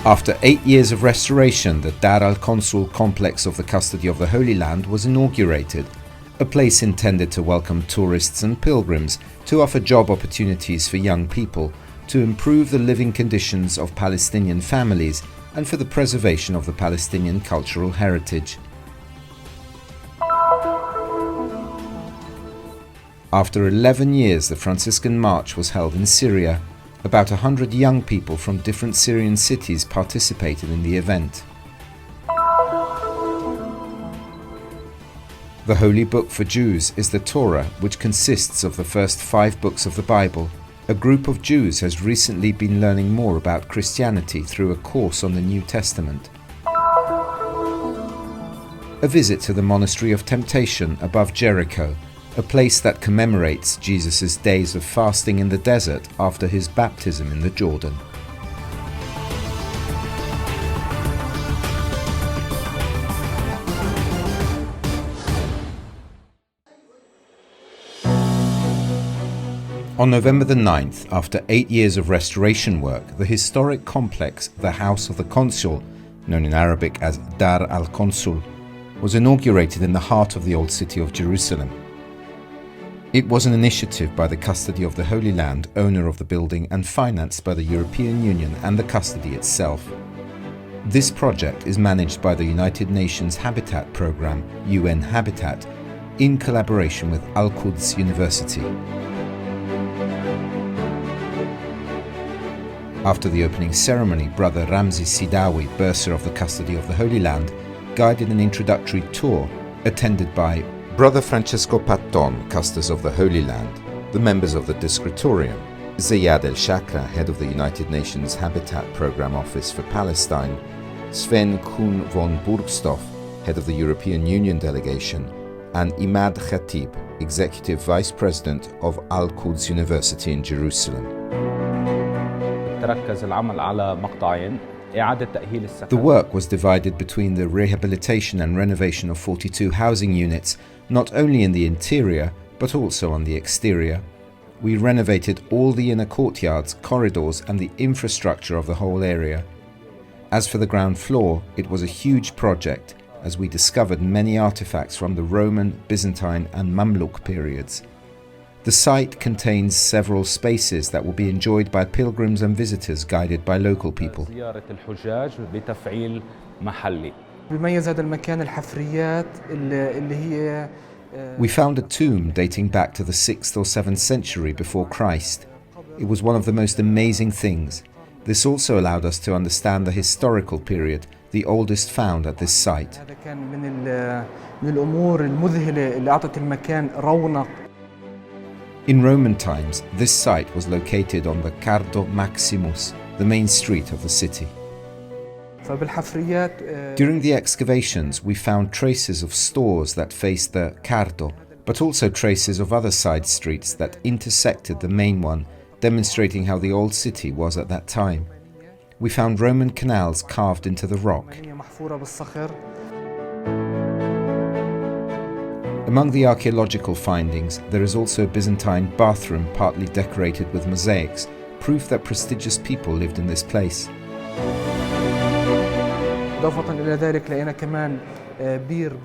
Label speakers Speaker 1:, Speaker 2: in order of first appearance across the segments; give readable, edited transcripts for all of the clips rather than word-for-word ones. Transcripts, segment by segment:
Speaker 1: After 8 years of restoration, the Dar al-Consul complex of the Custody of the Holy Land was inaugurated, a place intended to welcome tourists and pilgrims, to offer job opportunities for young people, to improve the living conditions of Palestinian families, and for the preservation of the Palestinian cultural heritage. After 11 years, the Franciscan March was held in Syria. About 100 young people from different Syrian cities participated in the event. The Holy Book for Jews is the Torah, which consists of the first 5 books of the Bible. A group of Jews has recently been learning more about Christianity through a course on the New Testament. A visit to the Monastery of Temptation above Jericho, a place that commemorates Jesus' days of fasting in the desert after his baptism in the Jordan. On November the 9th, after 8 years of restoration work, the historic complex, the House of the Consul, known in Arabic as Dar al-Consul, was inaugurated in the heart of the old city of Jerusalem. It was an initiative by the Custody of the Holy Land, owner of the building, and financed by the European Union and the Custody itself. This project is managed by the United Nations Habitat Programme, UN Habitat, in collaboration with Al-Quds University. After the opening ceremony, Brother Ramzi Sidawi, bursar of the Custody of the Holy Land, guided an introductory tour attended by Brother Francesco Patton, Custos of the Holy Land, the members of the Discretorium, Zayad El-Shakra, head of the United Nations Habitat Programme Office for Palestine, Sven Kuhn von Burgstoff, head of the European Union delegation, and Imad Khatib, executive vice president of Al-Quds University in Jerusalem. The work was divided between the rehabilitation and renovation of 42 housing units, not only in the interior, but also on the exterior. We renovated all the inner courtyards, corridors, and the infrastructure of the whole area. As for the ground floor, it was a huge project, as we discovered many artifacts from the Roman, Byzantine, and Mamluk periods. The site contains several spaces that will be enjoyed by pilgrims and visitors guided by local people. We found a tomb dating back to the 6th or 7th century before Christ. It was one of the most amazing things. This also allowed us to understand the historical period, the oldest found at this site. In Roman times, this site was located on the Cardo Maximus, the main street of the city. During the excavations, we found traces of stores that faced the Cardo, but also traces of other side streets that intersected the main one, demonstrating how the old city was at that time. We found Roman canals carved into the rock. Among the archaeological findings, there is also a Byzantine bathroom partly decorated with mosaics, proof that prestigious people lived in this place.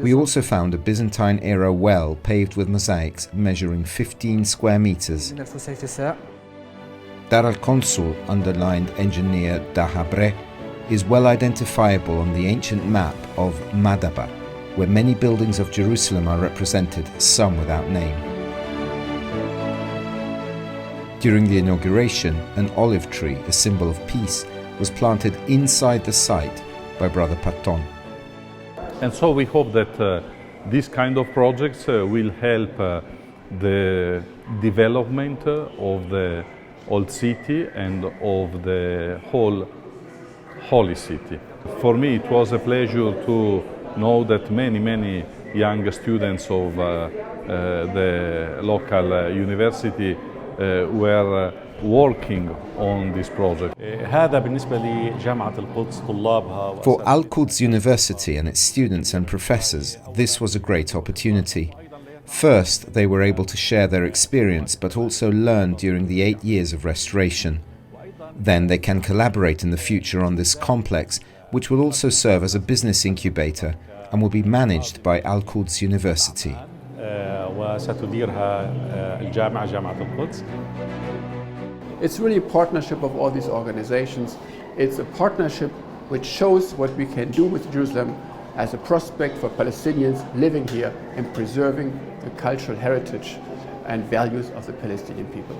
Speaker 1: We also found a Byzantine-era well paved with mosaics measuring 15 square meters. Dar al-Consul, underlined engineer Dahabre, is well identifiable on the ancient map of Madaba, where many buildings of Jerusalem are represented, some without name. During the inauguration, an olive tree, a symbol of peace, was planted inside the site by Brother Patton.
Speaker 2: And so we hope that this kind of projects will help the development of the old city and of the whole holy city. For me, it was a pleasure to know that many young students of the local university were working on this project.
Speaker 1: For Al-Quds University and its students and professors, this was a great opportunity. First, they were able to share their experience, but also learn during the 8 years of restoration. Then they can collaborate in the future on this complex, which will also serve as a business incubator and will be managed by Al-Quds University.
Speaker 3: It's really a partnership of all these organizations. It's a partnership which shows what we can do with Jerusalem as a prospect for Palestinians living here and preserving the cultural heritage and values of the Palestinian people.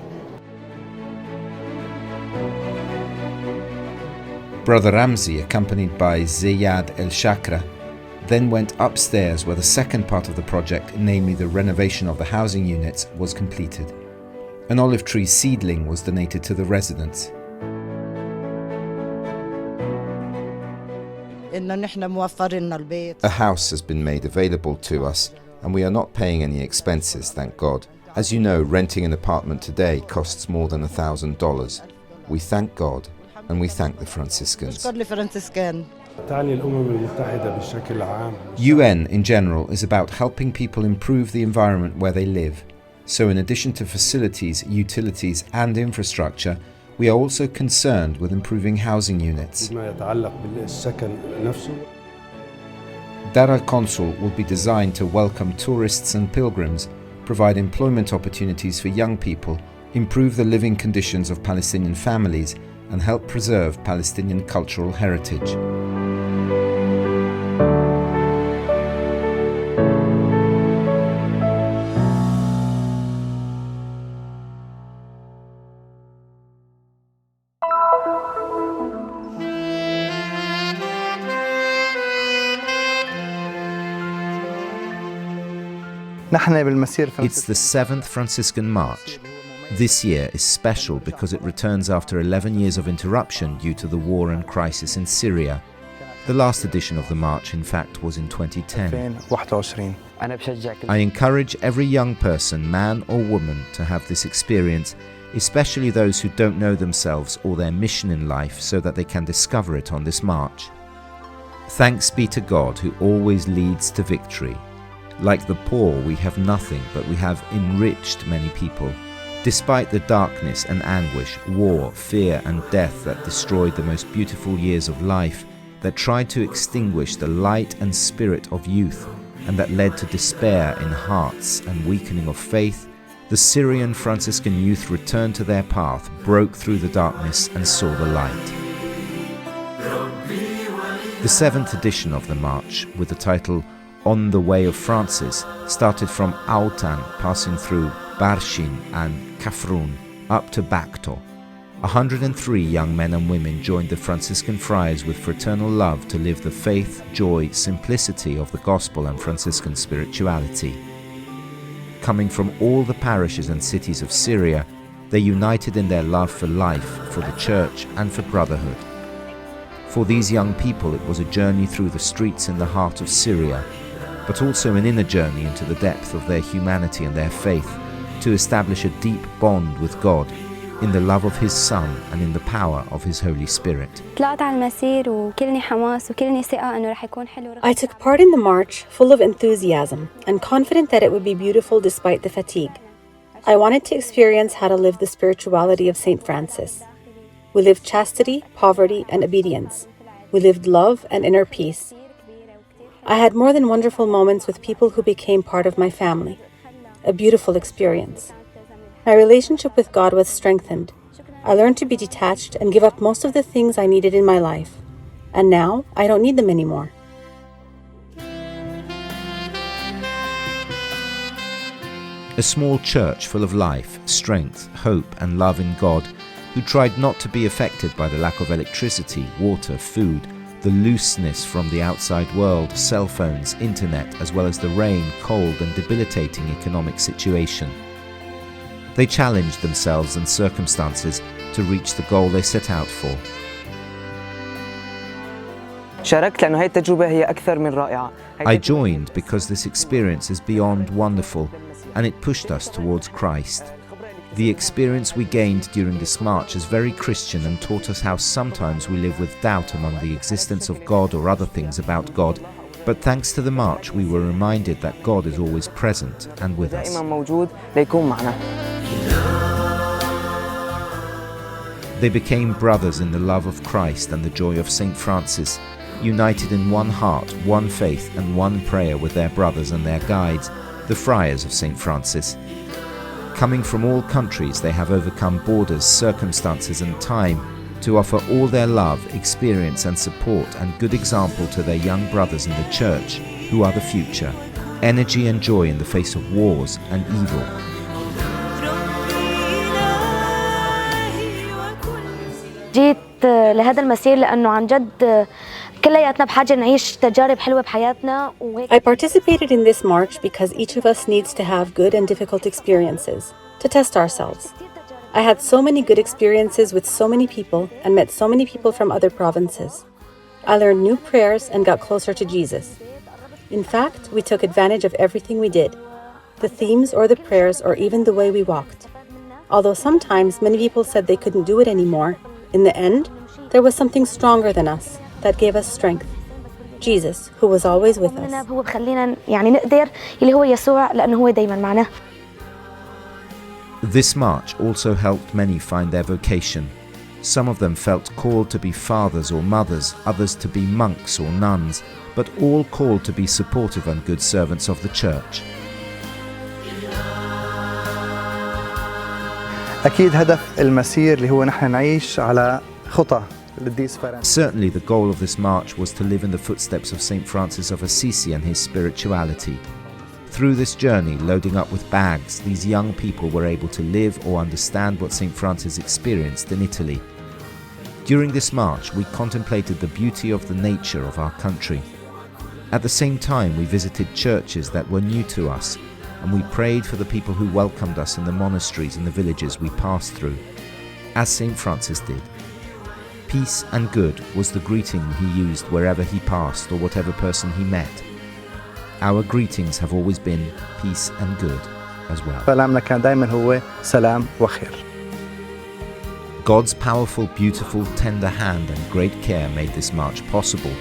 Speaker 1: Brother Ramzi, accompanied by Ziyad El Shakra, then went upstairs where the second part of the project, namely the renovation of the housing units, was completed. An olive tree seedling was donated to the residents. A house has been made available to us, and we are not paying any expenses, thank God. As you know, renting an apartment today costs more than $1,000. We thank God, and we thank the Franciscans. UN in general is about helping people improve the environment where they live. So in addition to facilities, utilities and infrastructure, we are also concerned with improving housing units. Dar al-Consul will be designed to welcome tourists and pilgrims, provide employment opportunities for young people, improve the living conditions of Palestinian families, and help preserve Palestinian cultural heritage. It's the 7th Franciscan March. This year is special because it returns after 11 years of interruption due to the war and crisis in Syria. The last edition of the march, in fact, was in 2010. I encourage every young person, man or woman, to have this experience, especially those who don't know themselves or their mission in life, so that they can discover it on this march. Thanks be to God who always leads to victory. Like the poor, we have nothing, but we have enriched many people. Despite the darkness and anguish, war, fear and death that destroyed the most beautiful years of life, that tried to extinguish the light and spirit of youth, and that led to despair in hearts and weakening of faith, the Syrian Franciscan youth returned to their path, broke through the darkness and saw the light. The 7th edition of the march, with the title On the Way of Francis, started from Autan, passing through Barshin and Kafrun, up to Bakto. 103 young men and women joined the Franciscan friars with fraternal love to live the faith, joy, simplicity of the gospel and Franciscan spirituality. Coming from all the parishes and cities of Syria, they united in their love for life, for the church and for brotherhood. For these young people, it was a journey through the streets in the heart of Syria, but also an inner journey into the depth of their humanity and their faith, to establish a deep bond with God, in the love of His Son and in the power of His Holy Spirit.
Speaker 4: I took part in the march full of enthusiasm and confident that it would be beautiful despite the fatigue. I wanted to experience how to live the spirituality of St. Francis. We lived chastity, poverty, and obedience. We lived love and inner peace. I had more than wonderful moments with people who became part of my family. A beautiful experience. My relationship with God was strengthened. I learned to be detached and give up most of the things I needed in my life. And now, I don't need them anymore.
Speaker 1: A small church full of life, strength, hope and love in God, who tried not to be affected by the lack of electricity, water, food, the looseness from the outside world, cell phones, internet, as well as the rain, cold and debilitating economic situation. They challenged themselves and circumstances to reach the goal they set out for. I joined because this experience is beyond wonderful, and it pushed us towards Christ. The experience we gained during this march is very Christian and taught us how sometimes we live with doubt among the existence of God or other things about God. But thanks to the march, we were reminded that God is always present and with us. They became brothers in the love of Christ and the joy of St. Francis, united in one heart, one faith and one prayer with their brothers and their guides, the friars of St. Francis. Coming from all countries, they have overcome borders, circumstances and time to offer all their love, experience and support and good example to their young brothers in the Church, who are the future, energy and joy in the face of wars and evil.
Speaker 5: جيت لهذا المسير لأنه عن جد كلياتنا بحاجة نعيش تجارب حلوة بحياتنا وهيك.
Speaker 4: I participated in this march because each of us needs to have good and difficult experiences to test ourselves. I had so many good experiences with so many people and met so many people from other provinces. I learned new prayers and got closer to Jesus. In fact, we took advantage of everything we did, the themes or the prayers or even the way we walked. Although sometimes many people said they couldn't do it anymore, in the end, there was something stronger than us that gave us strength. Jesus, who was always with us.
Speaker 5: هو بخلينا يعني نقدر اللي هو يسوع لأنه هو دايما معنا.
Speaker 1: This march also helped many find their vocation. Some of them felt called to be fathers or mothers, others to be monks or nuns, but all called to be supportive and good servants of the Church.
Speaker 6: أكيد هدف المسير اللي هو نحن نعيش على خطى القديس فرانسيس.
Speaker 1: Certainly the goal of this march was to live in the footsteps of St. Francis of Assisi and his spirituality. Through this journey, loading up with bags, these young people were able to live or understand what St. Francis experienced in Italy. During this march, we contemplated the beauty of the nature of our country. At the same time, we visited churches that were new to us, and we prayed for the people who welcomed us in the monasteries and the villages we passed through, as St. Francis did. Peace and good was the greeting he used wherever he passed or whatever person he met. Our greetings have always been peace and good as well.
Speaker 6: سلامنا كان دائما هو سلام وخير.
Speaker 1: God's powerful, beautiful, tender hand and great care made this march possible,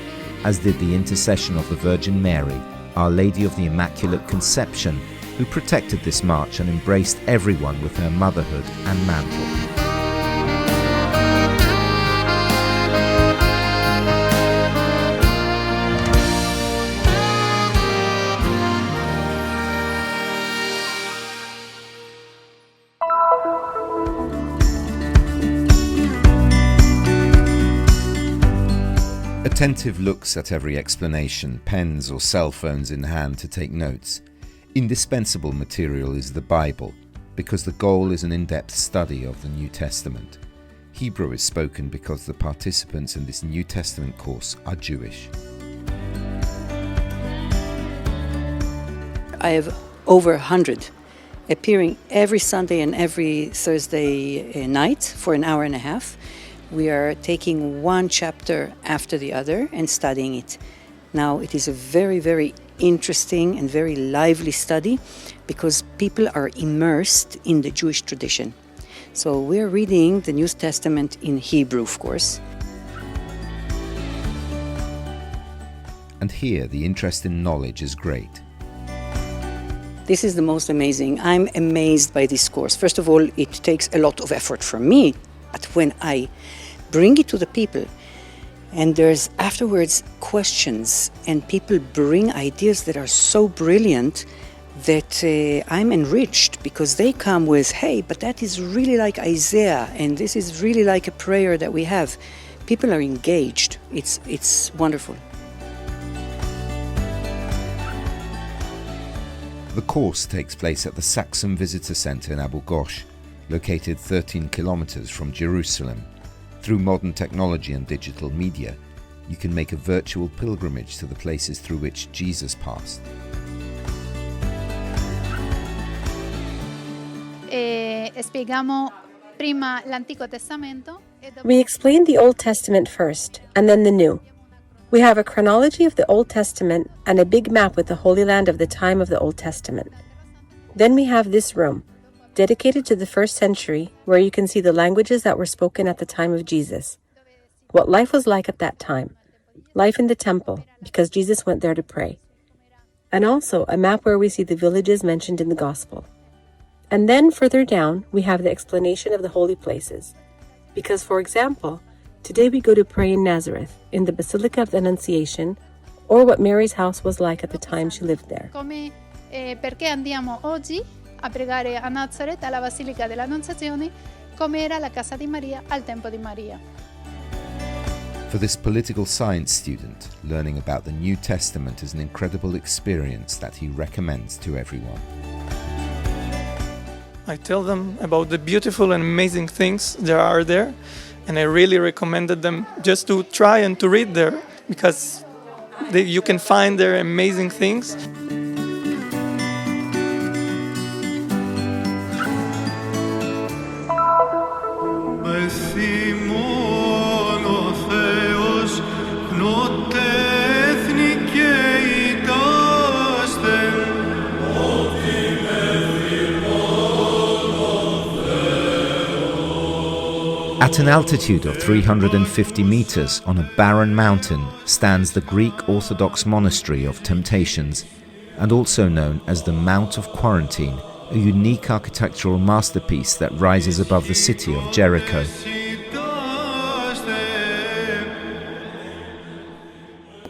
Speaker 1: as did the intercession of the Virgin Mary, Our Lady of the Immaculate Conception, who protected this march and embraced everyone with her motherhood and mantle. Attentive looks at every explanation, pens or cell phones in hand to take notes. Indispensable material is the Bible, because the goal is an in-depth study of the New Testament. Hebrew is spoken because the participants in this New Testament course are Jewish.
Speaker 7: I have over 100 appearing every Sunday and every Thursday night for an hour and a half. We are taking one chapter after the other and studying it. Now, it is a very, very interesting and very lively study because people are immersed in the Jewish tradition. So we're reading the New Testament in Hebrew, of course.
Speaker 1: And here the interest in knowledge is great.
Speaker 7: This is the most amazing. I'm amazed by this course. First of all, it takes a lot of effort from me, but when I bring it to the people, and there's afterwards questions, and people bring ideas that are so brilliant that I'm enriched because they come with, hey, but that is really like Isaiah, and this is really like a prayer that we have. People are engaged. It's wonderful.
Speaker 1: The course takes place at the Saxon Visitor Center in Abu Ghosh, located 13 kilometers from Jerusalem. Through modern technology and digital media, you can make a virtual pilgrimage to the places through which Jesus passed.
Speaker 4: We explained the Old Testament first, and then the New. We have a chronology of the Old Testament and a big map with the Holy Land of the time of the Old Testament. Then we have this room, dedicated to the first century, where you can see the languages that were spoken at the time of Jesus, what life was like at that time, life in the temple, because Jesus went there to pray, and also a map where we see the villages mentioned in the Gospel. And then further down, we have the explanation of the holy places. Because, for example, today we go to pray in Nazareth, in the Basilica of the Annunciation, or what Mary's house was like at the time she lived there.
Speaker 8: Perché andiamo oggi a pregare a Nazareth, alla Basilica dell'Annunciazione, come era la casa di Maria al tempo di Maria.
Speaker 1: For this political science student, learning about the New Testament is an incredible experience that he recommends to everyone.
Speaker 9: I tell them about the beautiful and amazing things there are there, and I really recommended them just to try and to read there, because you can find there amazing things.
Speaker 1: At an altitude of 350 meters on a barren mountain stands the Greek Orthodox monastery of Temptations, and also known as the Mount of Quarantine, a unique architectural masterpiece that rises above the city of Jericho.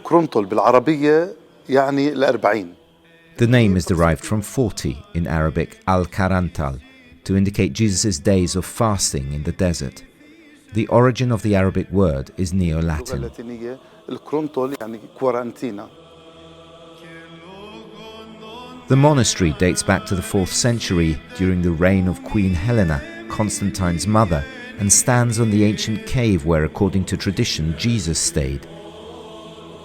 Speaker 10: كرونتل بالعربية يعني ال40.
Speaker 1: The name is derived from 40 in Arabic al-Karantal, to indicate Jesus' days of fasting in the desert. The origin of the Arabic word is Neo-Latin. The monastery dates back to the 4th century during the reign of Queen Helena, Constantine's mother, and stands on the ancient cave where, according to tradition, Jesus stayed.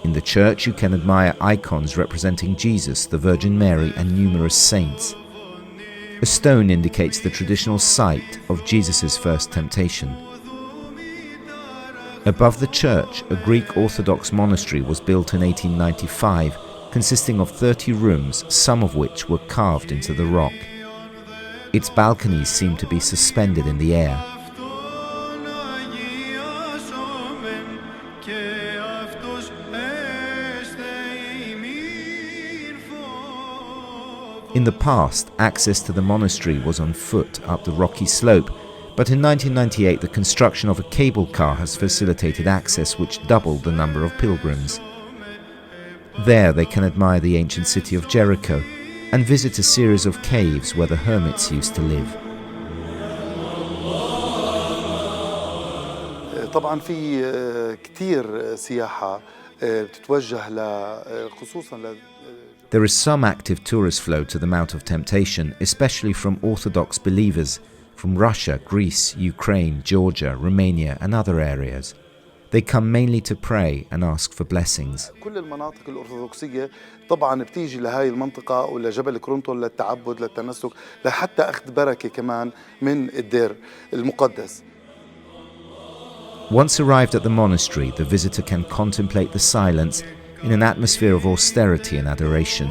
Speaker 1: In the church you can admire icons representing Jesus, the Virgin Mary, and numerous saints. A stone indicates the traditional site of Jesus' first temptation. Above the church, a Greek Orthodox monastery was built in 1895, consisting of 30 rooms, some of which were carved into the rock. Its balconies seem to be suspended in the air. In the past, access to the monastery was on foot up the rocky slope, but in 1998 the construction of a cable car has facilitated access, which doubled the number of pilgrims. There they can admire the ancient city of Jericho and visit a series of caves where the hermits used to live.
Speaker 10: طبعا في كتير سياحة بتتوجه خصوصا
Speaker 1: There is some active tourist flow to the Mount of Temptation, especially from Orthodox believers from Russia, Greece, Ukraine, Georgia, Romania and other areas. They come mainly to pray and ask for blessings.
Speaker 10: كل المناطق الأرثوذكسية طبعا بتيجي لهاي المنطقة ولجبل كرونتل للتعبد للتنسك لحتى أخذ بركة كمان من الدير المقدس.
Speaker 1: Once arrived at the monastery, the visitor can contemplate the silence in an atmosphere of austerity and adoration.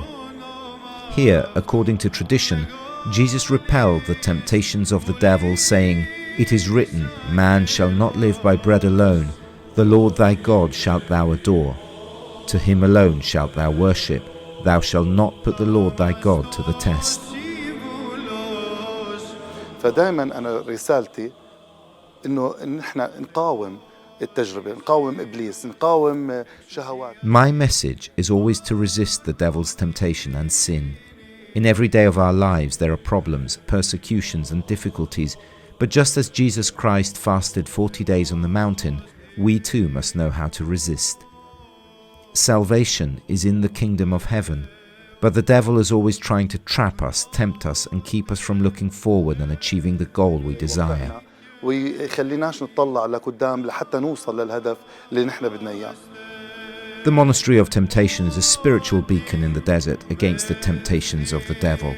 Speaker 1: Here, according to tradition, Jesus repelled the temptations of the devil, saying, "It is written, man shall not live by bread alone, the Lord thy God shalt thou adore. To him alone shalt thou worship, thou shalt not put the Lord thy God to the test."
Speaker 10: فدائما أنا رسالتي إنه نحن نقاوم التجربة، نقاوم إبليس، نقاوم شهوات.
Speaker 1: My message is always to resist the devil's temptation and sin. In every day of our lives there are problems, persecutions and difficulties, but just as Jesus Christ fasted 40 days on the mountain, we too must know how to resist. Salvation is in the kingdom of heaven, but the devil is always trying to trap us, tempt us and keep us from looking forward and achieving the goal we desire.
Speaker 10: ويخليناش نطلع لقدام لحتى نوصل للهدف اللي نحن بدنا إياه.
Speaker 1: The Monastery of Temptation is a spiritual beacon in the desert against the temptations of the devil.